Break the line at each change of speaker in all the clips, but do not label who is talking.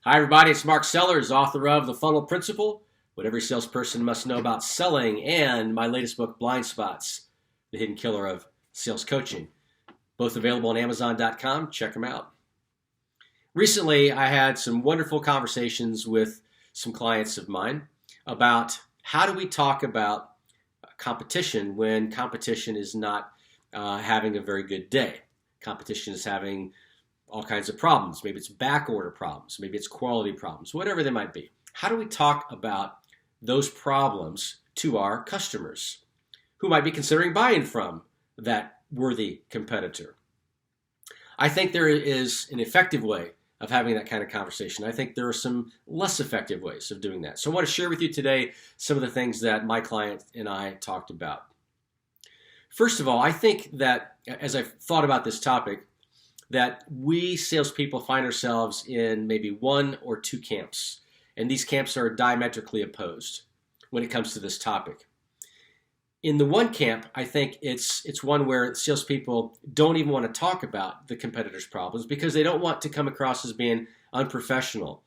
Hi, everybody. It's Mark Sellers, author of The Funnel Principle, What Every Salesperson Must Know About Selling, and my latest book, Blind Spots, The Hidden Killer of Sales Coaching. Both available on Amazon.com. Check them out. Recently, I had some wonderful conversations with some clients of mine about how do we talk about competition when competition is not having a very good day. Competition is having all kinds of problems. Maybe it's back order problems. Maybe it's quality problems, whatever they might be. How do we talk about those problems to our customers who might be considering buying from that worthy competitor? I think there is an effective way of having that kind of conversation. I think there are some less effective ways of doing that. So I want to share with you today some of the things that my client and I talked about. First of all, I think that as I've thought about this topic, that we salespeople find ourselves in maybe one or two camps, and these camps are diametrically opposed when it comes to this topic. In the one camp, I think it's one where salespeople don't even want to talk about the competitors' problems because they don't want to come across as being unprofessional,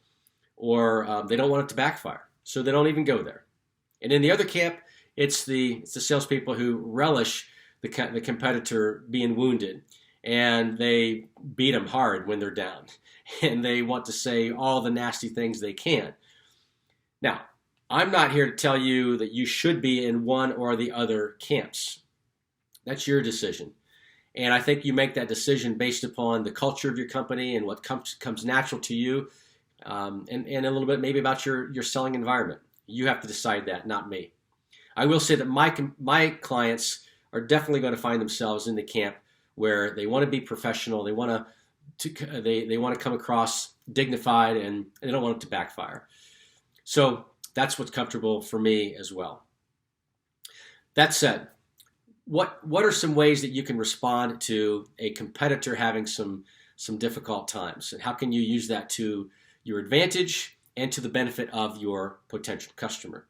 or they don't want it to backfire, so they don't even go there. And in the other camp, it's the salespeople who relish the competitor being wounded, and they beat them hard when they're down, and they want to say all the nasty things they can. Now, I'm not here to tell you that you should be in one or the other camps. That's your decision. And I think you make that decision based upon the culture of your company and what comes natural to you, and a little bit maybe about your selling environment. You have to decide that, not me. I will say that my clients are definitely going to find themselves in the camp where they want to be professional, they want to come across dignified, and they don't want it to backfire. So that's what's comfortable for me as well. That said, what are some ways that you can respond to a competitor having some difficult times, and how can you use that to your advantage and to the benefit of your potential customer?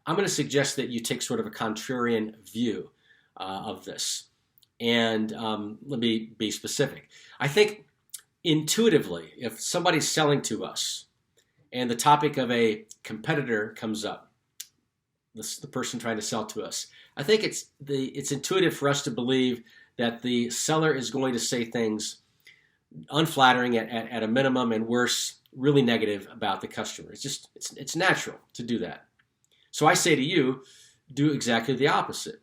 I'm going to suggest that you take sort of a contrarian view of this. And let me be specific. I think intuitively, if somebody's selling to us and the topic of a competitor comes up, the person trying to sell to us, I think it's intuitive for us to believe that the seller is going to say things unflattering at a minimum, and worse, really negative about the customer. It's natural to do that. So I say to you, do exactly the opposite.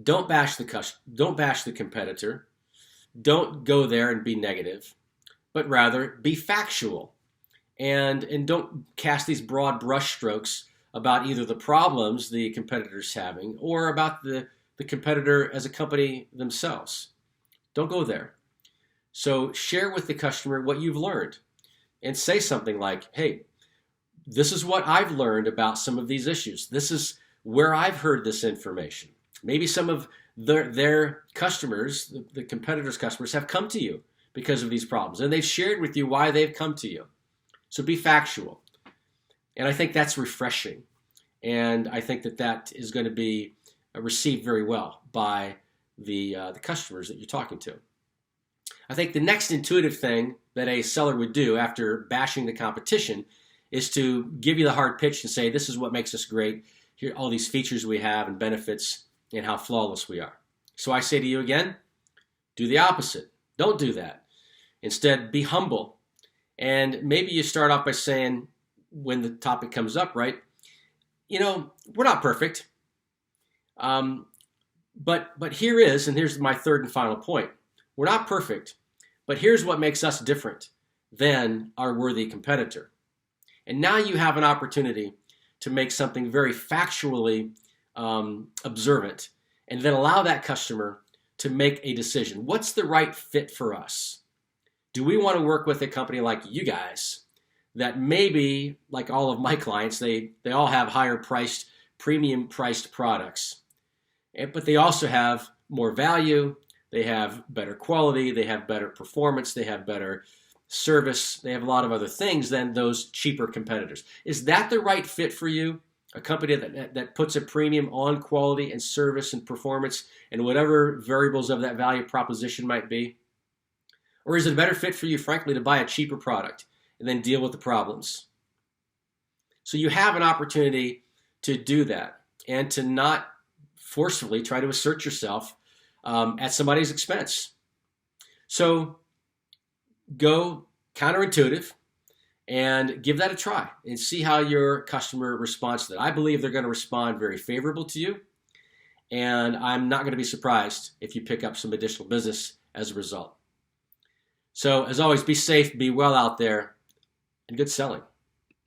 Don't bash the competitor. Don't go there and be negative, but rather be factual, and don't cast these broad brush strokes about either the problems the competitor's having or about the competitor as a company themselves. Don't go there. So share with the customer what you've learned and say something like, hey, this is what I've learned about some of these issues. This is where I've heard this information. Maybe some of their customers, the competitors' customers, have come to you because of these problems, and they've shared with you why they've come to you. So be factual. And I think that's refreshing. And I think that is going to be received very well by the customers that you're talking to. I think the next intuitive thing that a seller would do after bashing the competition is to give you the hard pitch and say, this is what makes us great. Here are all these features we have and benefits and how flawless we are. So I say to you again, do the opposite. Don't do that. Instead, be humble. And maybe you start off by saying, when the topic comes up, right, we're not perfect. But here is, and here's my third and final point. We're not perfect, but here's what makes us different than our worthy competitor. And now you have an opportunity to make something very factually observant, and then allow that customer to make a decision. What's the right fit for us? Do we want to work with a company like you guys that maybe, like all of my clients, they all have higher priced, premium priced products, but they also have more value, they have better quality, they have better performance, they have better service, they have a lot of other things than those cheaper competitors. Is that the right fit for you? A company that puts a premium on quality and service and performance and whatever variables of that value proposition might be? Or is it a better fit for you, frankly, to buy a cheaper product and then deal with the problems. So you have an opportunity to do that and to not forcefully try to assert yourself at somebody's expense. So go counterintuitive and give that a try and see how your customer responds to that. I believe they're going to respond very favorable to you, and I'm not going to be surprised if you pick up some additional business as a result. So as always, be safe, be well out there, and good selling.